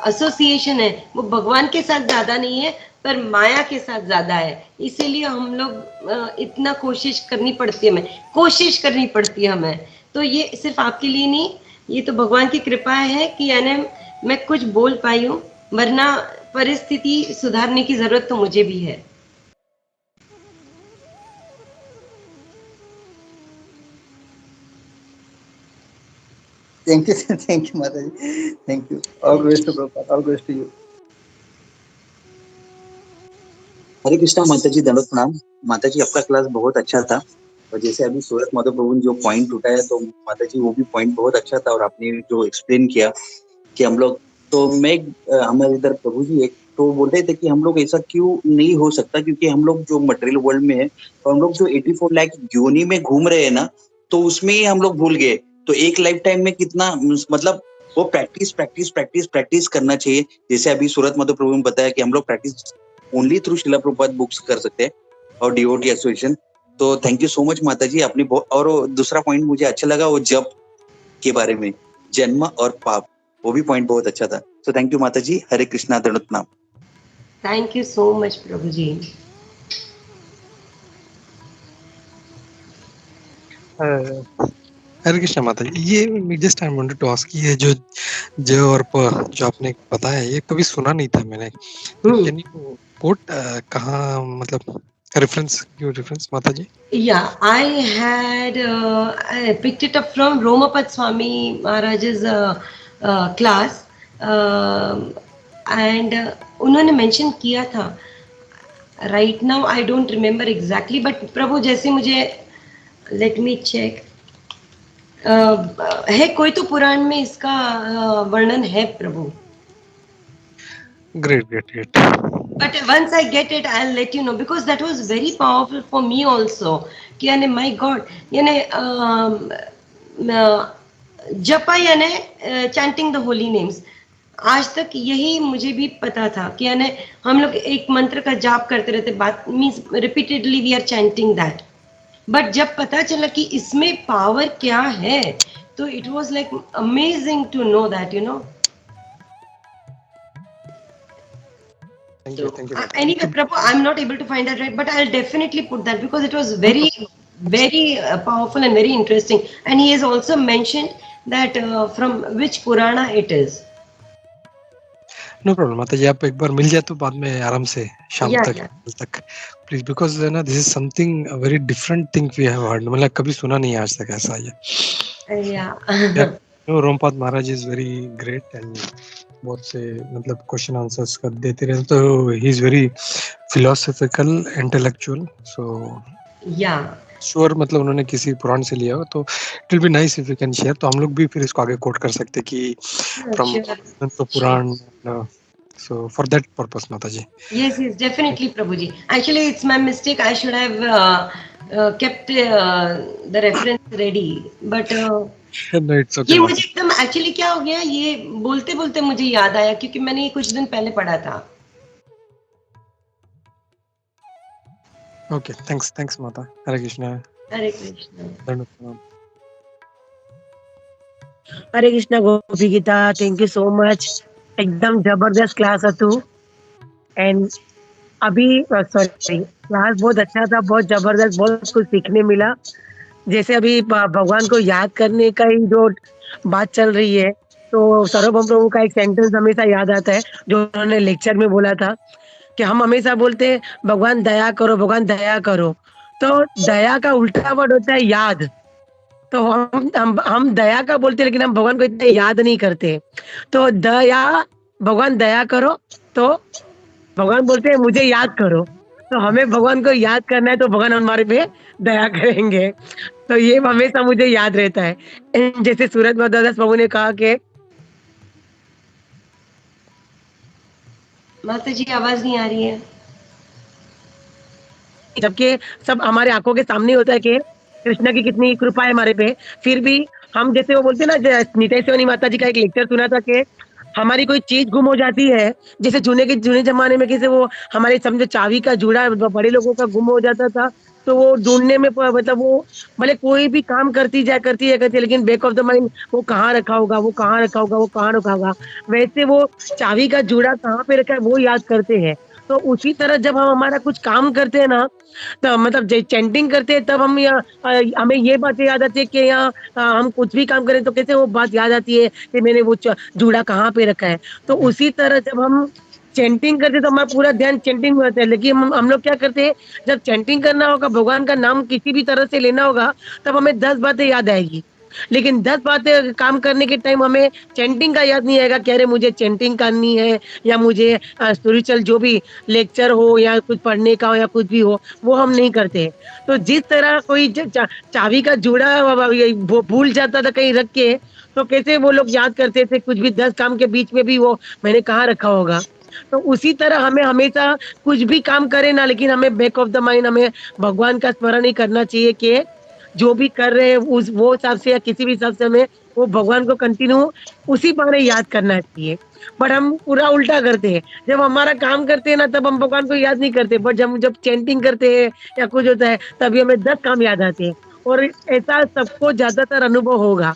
एसोसिएशन है वो भगवान के साथ ज्यादा नहीं है पर माया के साथ ज्यादा है। इसीलिए हम लोग इतना कोशिश करनी पड़ती है हमें। तो ये सिर्फ आपके लिए नहीं, ये तो भगवान की कृपा है कि यानी मैं कुछ बोल पाई हूँ, वरना परिस्थिति सुधारने की जरूरत तो मुझे भी है। थैंक यू, थैंक यू माता जी, thank you. All glories to Prabhupada, all glories to you. Hare Krishna माता जी, दंडवत प्रणाम। माता जी आपका क्लास बहुत अच्छा था, और जैसे अभी सूरत माधव प्रभु ने जो पॉइंट उठाया तो माता जी वो भी पॉइंट बहुत अच्छा था, और आपने जो एक्सप्लेन किया कि हम लोग, तो मैं हमारे इधर प्रभु जी एक तो बोल रहे थे कि हम लोग ऐसा क्यों नहीं हो सकता, क्योंकि हम लोग जो मटेरियल वर्ल्ड में है, तो हम लोग जो 84 लाख योनि में घूम रहे हैं ना, तो उसमें ही हम लोग भूल गए। तो एक लाइफ टाइम में कितना, मतलब वो प्रैक्टिस प्रैक्टिस प्रैक्टिस प्रैक्टिस करना चाहिए। जैसे अभी सूरत माधव प्रभु ने बताया कि हम लोग प्रैक्टिस ओनली थ्रू शिला प्रभुपाद बुक्स कर सकते हैं और डिवोटी एसोसिएशन। तो थैंक यू सो मच माता जी, आपने और दूसरा पॉइंट मुझे अच्छा लगा, वो जप के बारे में, जन्म और पाप, वो भी पॉइंट बहुत अच्छा था। तो थैंक यू माता जी। हरे कृष्णा, दंडवत प्रणाम। थैंक यू सो मच प्रभु जी। हरे कृष्णा माता जी, ये just I wanted to ask, ये जो जो और जो आपने बताया ये कभी सुना नहीं था मैंने। कैन यू कोट कहाँ, मतलब रेफरेंस माता जी? Yeah, I had I picked it up from Romapad Swami Maharaj's class, and उन्होंने मेंशन किया था। Right now I don't remember exactly, but प्रभु जैसे मुझे, लेट मी चेक, है कोई तो पुराण में इसका वर्णन है प्रभु। Great. But once I get it, I'll let you know, because that was very powerful for me also. कि यानी my God, यानी जपा यानी चैंटिंग द होली नेम्स। आज तक यही मुझे भी पता था कि यानी हम लोग एक मंत्र का जाप करते रहते, बात means repeatedly we are chanting that. But जब पता चला कि इसमें पावर क्या है, तो it was like amazing to know that, you know. Thank So, you माता जी। anyway, Prabhu, I'm not able to find that right, but I'll definitely put that because it was very, very powerful and very interesting. And he has also mentioned that from which Purana it is. No problem माता जी, आप एक बार मिल जाए तो बाद में आराम से शाम Yeah, तक yeah. कल तक प्लीज, बिकॉज ना this is something very different thing we have heard, मतलब कभी सुना नहीं है आज तक ऐसा। ये Yeah. Rompad Maharaj is very great, and बहुत से मतलब क्वेश्चन आंसर्स कर देते रहते, तो he is very philosophical intellectual, so Yeah. Sure मतलब उन्होंने किसी पुराण से लिया हो तो it will be nice if you can share, तो हम लोग भी फिर इसको आगे कोट कर सकते हैं कि फ्रॉम Sure. तो पुराण, so for that purpose, Mataji. Yes, yes, definitely, Prabhuji. Actually, it's my mistake. I should have kept the reference ready. But No, it's okay, ये मुझे Mataji. एकदम एक्चुअली क्या हो गया, ये बोलते बोलते मुझे याद आया क्योंकि मैंने ये कुछ दिन पहले पढ़ा था. Okay, thanks, Mata. Hare Krishna. Hare Krishna. Dandavat. Hare Krishna Gopi Geeta, thank you so much. एकदम जबरदस्त क्लास હતું एंड अभी सॉरी क्लास बहुत अच्छा था, बहुत जबरदस्त, बहुत कुछ सीखने मिला. जैसे अभी भगवान को याद करने का ही जो बात चल रही है, तो सर्वभौम प्रभु का एक सेंटेंस हमेशा याद आता है जो उन्होंने लेक्चर में बोला था कि हम हमेशा बोलते हैं भगवान दया करो, भगवान दया करो. तो दया का उल्टा वर्ड होता है याद. तो हम दया का बोलते हैं लेकिन हम भगवान को इतने याद नहीं करते. तो दया, भगवान दया करो, तो भगवान बोलते हैं मुझे याद करो. तो हमें भगवान को याद करना है तो भगवान हमारे पे दया करेंगे. तो ये हमेशा मुझे याद रहता है. जैसे सूरज दास बाबू ने कहा कि माता जी आवाज नहीं आ रही है. जबकि सब हमारे आंखों के सामने होता है कि कृष्ण की कितनी कृपा है हमारे पे, फिर भी हम जैसे वो बोलते हैं ना, नितेश्वरी माता जी का एक लेक्चर सुना था कि हमारी कोई चीज गुम हो जाती है. जैसे जुने जमाने में कैसे वो हमारे समझो चाबी का जूड़ा बड़े लोगों का गुम हो जाता था, तो वो ढूंढने में मतलब वो भले कोई भी काम करती जाए लेकिन बैक ऑफ द माइंड वो कहाँ रखा होगा, वो कहाँ रखा होगा, वो कहाँ रखा होगा. वैसे वो चाबी का जूड़ा कहाँ पे रखा है वो याद करते हैं. तो उसी तरह जब हम हमारा कुछ काम करते हैं ना, तो मतलब चैंटिंग करते हैं, तब हमें ये बातें याद आती है कि यहाँ हम कुछ भी काम करें तो कैसे वो बात याद आती है कि मैंने वो जूड़ा कहाँ पे रखा है. तो उसी तरह जब हम चैंटिंग करते तो हमारा पूरा ध्यान चैंटिंग में होता है. लेकिन हम लोग क्या करते हैं, जब चैंटिंग करना होगा, भगवान का नाम किसी भी तरह से लेना होगा, तब हमें 10 बातें याद आएगी. लेकिन 10 बातें काम करने के टाइम हमें चैंटिंग का याद नहीं आएगा कि अरे मुझे चैंटिंग करनी है, या मुझे स्पिरिचुअल जो भी लेक्चर हो या कुछ पढ़ने का हो या कुछ भी हो, वो हम नहीं करते. तो जिस तरह कोई चाबी का जूड़ा भूल जाता था कहीं रख के, तो कैसे वो लोग याद करते थे कुछ भी 10 काम के बीच में भी वो मैंने कहाँ रखा होगा. तो उसी तरह हमें हमेशा कुछ भी काम करे ना, लेकिन हमें बैक ऑफ द माइंड हमें भगवान का स्मरण ही करना चाहिए कि जो भी कर रहे हैं उस वो हिसाब से या किसी भी हिसाब से हमें वो भगवान को कंटिन्यू उसी बारे याद करना चाहिए. बट हम पूरा उल्टा करते हैं. जब हमारा काम करते हैं ना, तब हम भगवान को याद नहीं करते, बट जब चैंटिंग करते हैं या कुछ होता है तभी हमें 10 काम याद आते हैं. और ऐसा सबको ज्यादातर अनुभव होगा.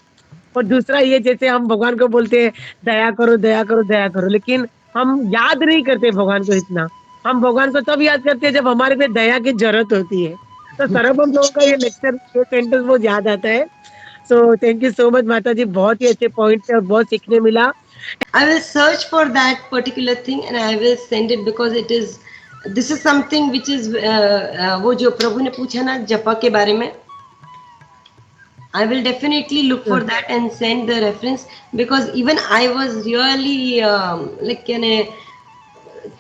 और दूसरा ये, जैसे हम भगवान को बोलते हैं दया करो दया करो दया करो, लेकिन हम याद नहीं करते भगवान को इतना. हम भगवान को तब याद करते हैं जब हमारे पे दया की जरूरत होती है. तो सर्वभौम लोगों का ये लेक्चर, ये सेंटेंस बहुत याद आता है. So thank you so much माता जी, बहुत ही अच्छे पॉइंट थे और बहुत सीखने मिला. I will search for that particular thing and I will send it because this is something which is वो जो प्रभु ने पूछा ना जपा के बारे में, I will definitely look for that and send the reference because even I was really like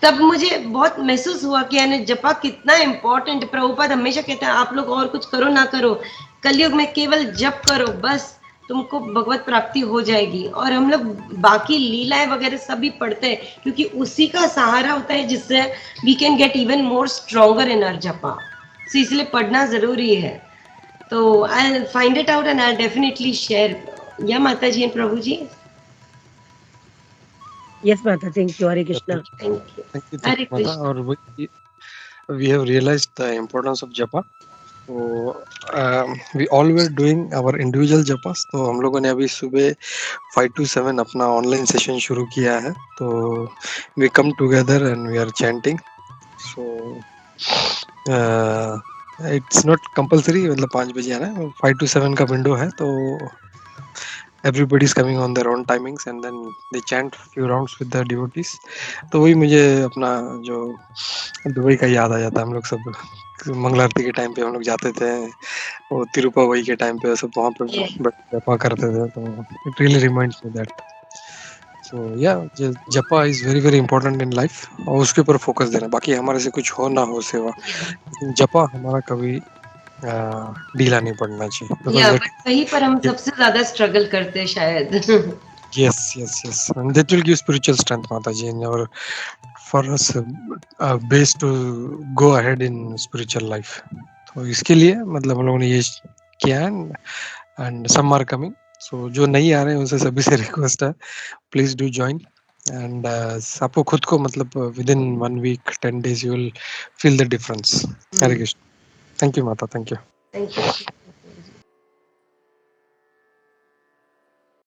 तब मुझे बहुत महसूस हुआ कि यानी जपा कितना इम्पोर्टेंट. प्रभुपाद हमेशा कहते हैं आप लोग और कुछ करो ना करो, कलयुग में केवल जप करो, बस तुमको भगवत प्राप्ति हो जाएगी. और हम लोग बाकी लीलाएं वगैरह सभी पढ़ते हैं क्योंकि उसी का सहारा होता है जिससे we can get even more stronger in our japa. So इसलिए पढ़ना जरूरी है. तो I will find it out and I will definitely share. या Mata ji and Prabhu ji. Yes Mata, thank you. Hare Krishna. Thank you. Thank you, Mata. और we have realized the importance of japa. तो we all were doing our individual japas. तो हम लोगों ने अभी सुबह 5 to 7 अपना ऑनलाइन सेशन शुरू किया है. तो we come together and we are chanting. So it's not compulsory, मतलब 5 बजे आना है, 5 to 7 का विंडो है. तो everybody is coming on their own timings and then they chant few rounds with the devotees. तो वही मुझे अपना जो दुबई का याद आ जाता है. हम लोग सब मंगल आरती के टाइम पे हम लोग जाते थे, वो तिरुपति के टाइम पे सब वहाँ पे जपा करते थे. तो it really reminds me that. So yeah, जपा is very very important in life और उसके ऊपर फोकस देना. बाकी हमारे से कुछ हो ना हो सेवा, जपा हमारा कभी ढीला नहीं पड़ना चाहिए या because बट वहीं पर हम सबसे ज्यादा स्ट्रगल करते हैं शायद. yes and that will give spiritual strength Mataji in our for us base to go ahead in spiritual life. तो इसके लिए मतलब हम लोगों ने ये किया है and some are coming. So जो नहीं आ रहे हैं उनसे सभी से रिक्वेस्ट है प्लीज डू ज्वाइन एंड आपको खुद को मतलब within 1 week 10 days you will feel the difference. Hare Krishna. Thank you माता. Thank you. Thank you.